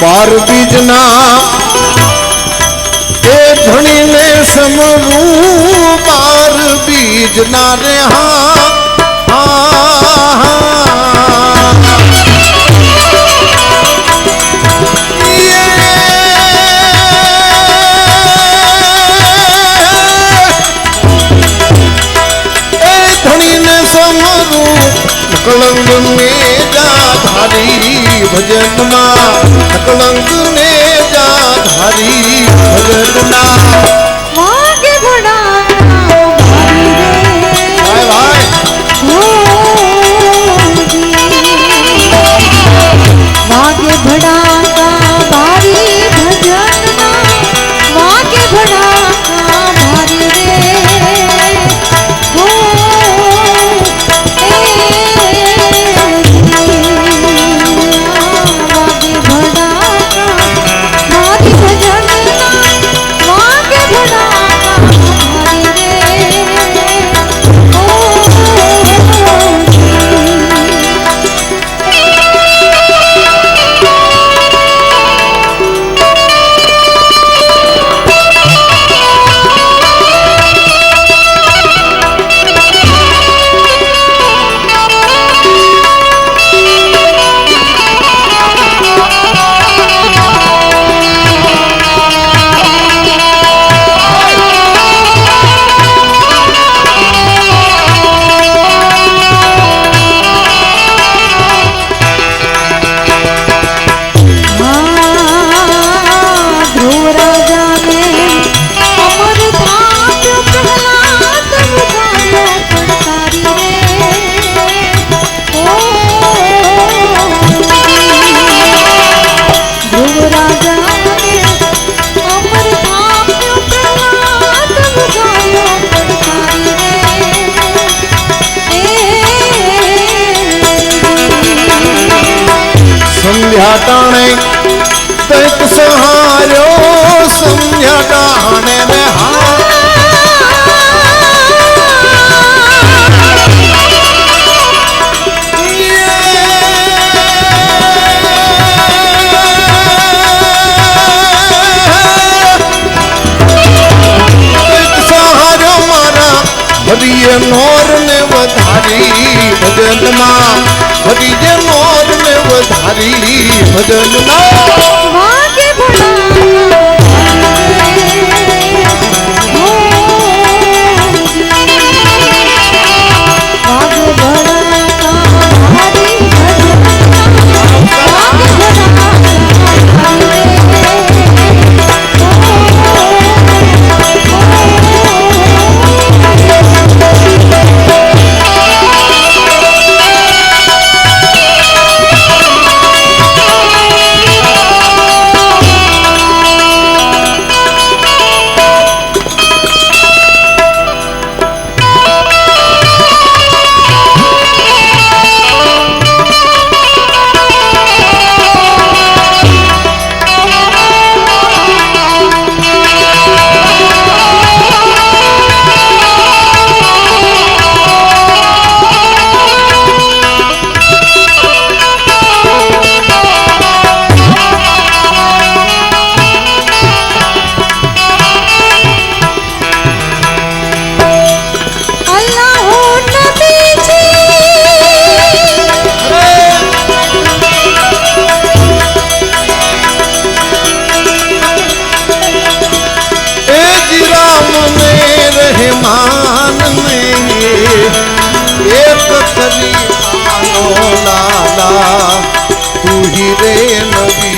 बार बीजना ए धनी ने समरू बार बीजना रे हाँ कलंग ने जा धारी भजन मां कलंग ने जा धारी भजन मां आगे बढ़ा भाई भाई आगे बढ़ा भारी भजन मां आगे बढ़ा भारी रे हो संध्या टाणे तक सहारो संध्या टाणे में हाँ सहारो मारा हरिये नोर ने वधारी भजन मां हरिये नोर ने वधारी भजन मां आगे बढ़ा मान में एक कली मानो लाला तू ही रे नबी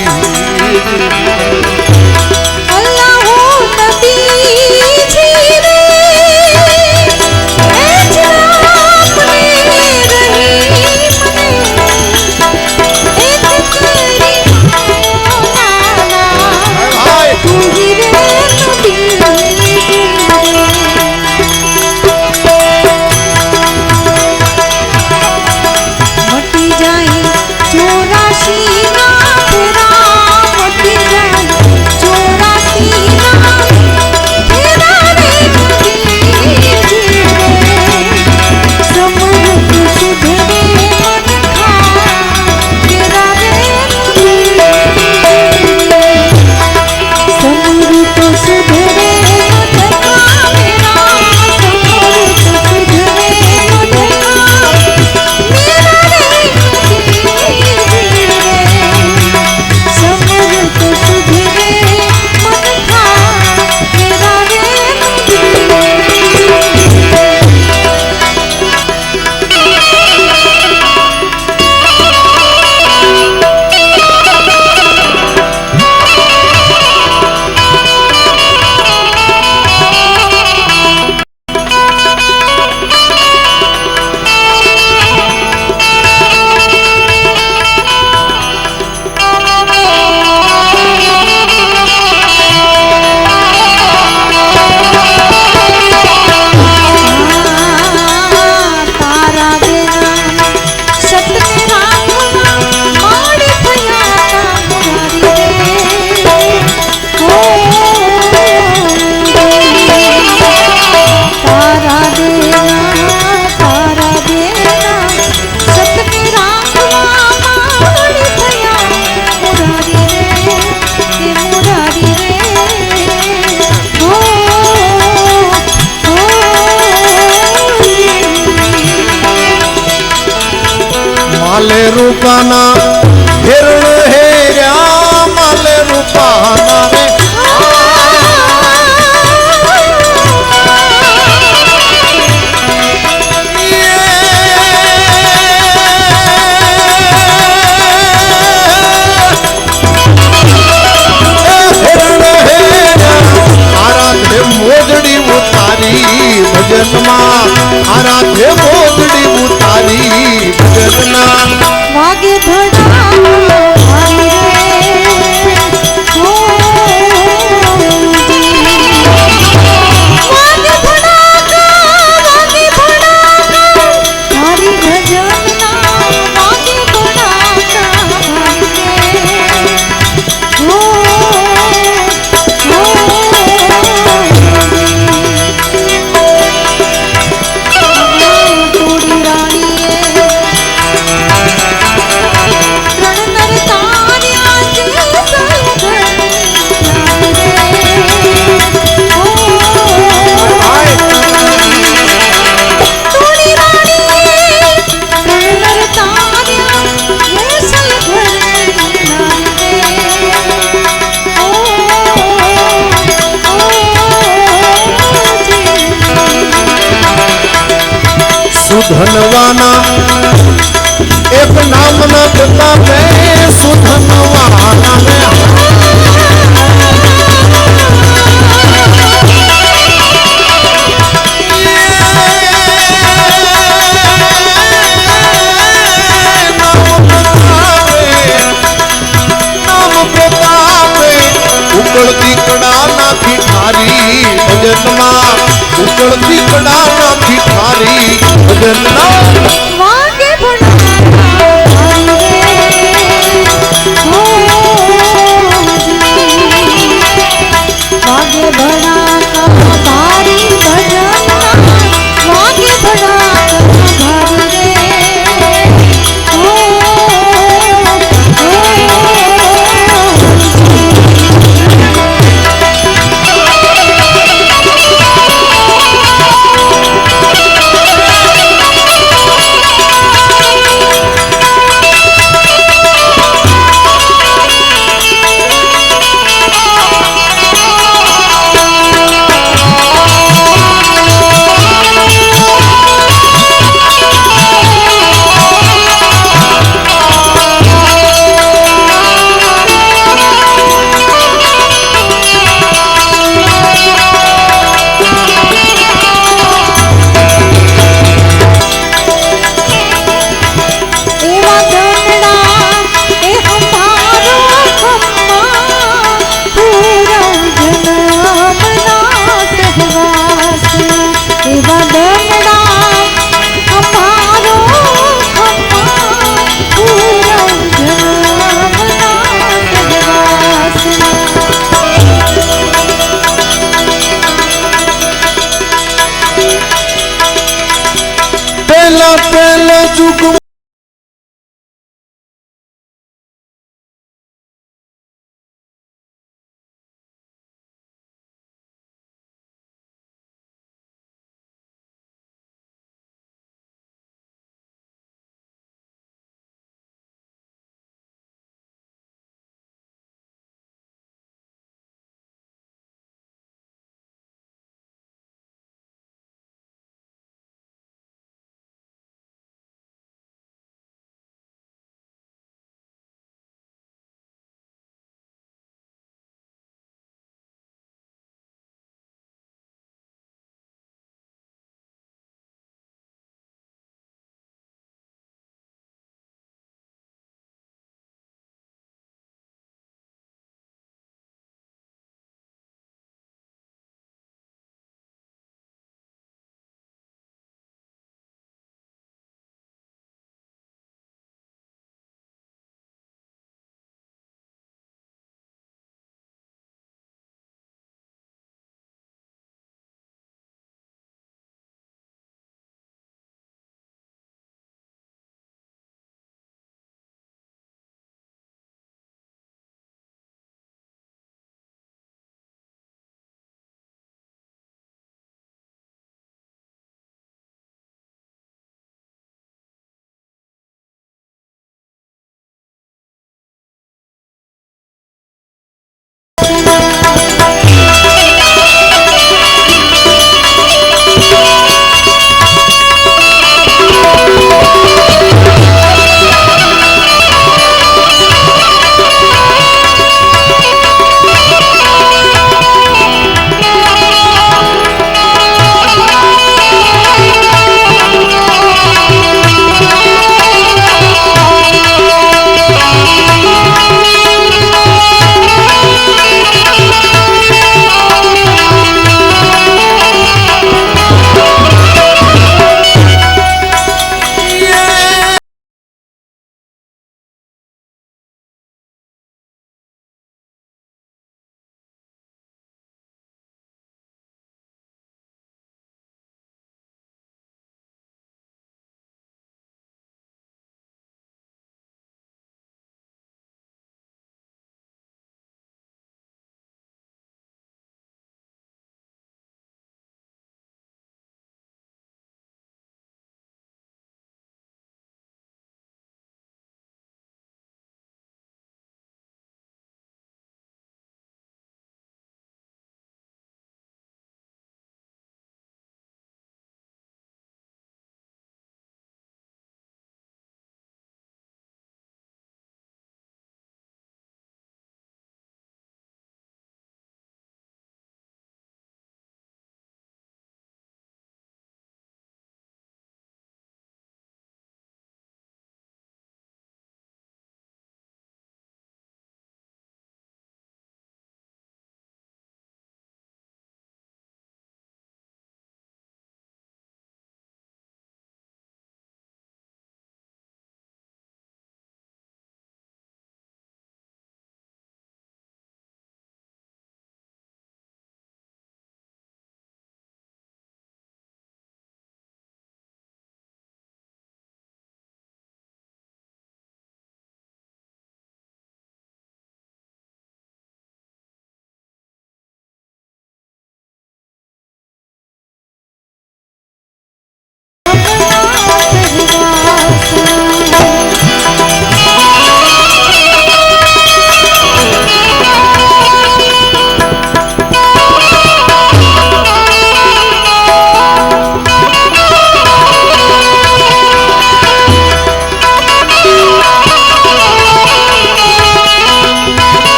चौरासी ना तेरा मटी जाए માલે રૂપાના હિરણ હેર્યા માલે રૂપાના રે મોજડી ઉતારી ભજનમાં આરાધે મોજડી ઉતારી ભજનના વાગે ભડા મારી રે હો વાગે ભડા મારી ભજનના વાગે ભડા મારી રે હો થોડી રાણીએ રણનર તાર્યા છે થોડી રાણીએ રણનર તાર્યા છે સુધનવાના એક નામના પ્રતાપે સુધનવાના ને ઉકળતી કડાના ભિખારી ભજનમાં ઉકળતી કડાના ભિખારી ભજનના વાગે ભડા મારી રે હો વાગે ભડા મારી ભજનના વાગે ભડા મારી રે હો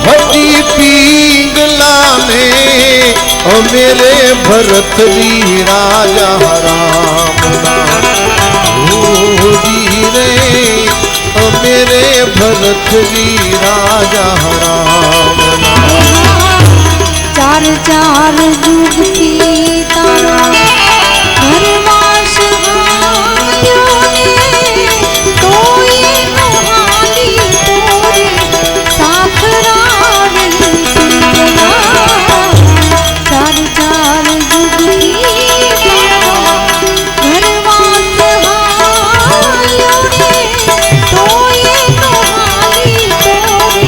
हटी पींगला ने मेरे भरत जी राजा राम जी रे मेरे भरत जी राजा राम चार चार जुग की तारा घरवास आयो ने तो ये कहानी तोरी साथ रावण पिंगला चार चार जुग की तारा घरवास आयो ने तो ये कहानी तोरी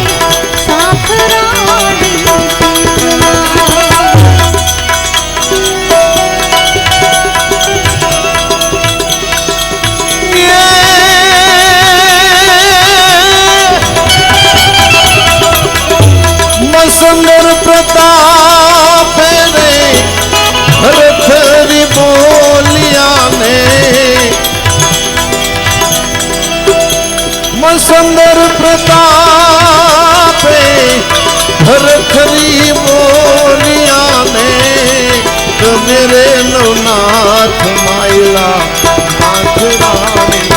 साथ रावण पिंगला सुंदर प्रताप रे हरथरी बोलिया ने सुंदर प्रताप हरथरी बोलिया ने मेरे नवनाथ माइला नाथ रानी